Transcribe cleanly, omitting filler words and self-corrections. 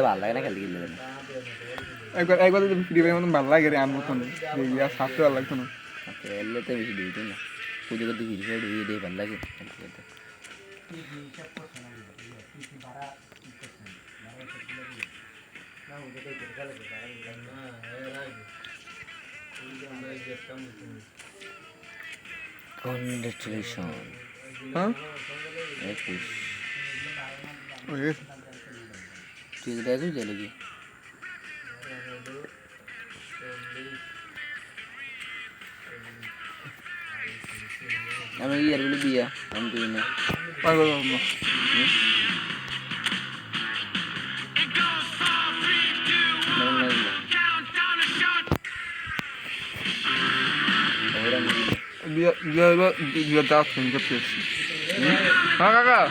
ভালো লাগে না খেলতে গেলে একবার একবার যদি ফ্রি ফায়ার মতন ভালো লাগে রে আমার মতন ইয়া সাথে ভালো লাগতো না খেললে তো বেশি ঢুকতো না পুজো করতে ফ্রি ফায়ার ঢুকিয়ে দিয়ে ভালো লাগে খেলতে Congratulations. হ্যাঁ ওই তুই দেখো যে নাকি আমি ইয়ারগুলো দিয়া আমি তুই না dia dia dia dia dah sini ke sini. Ha kakak.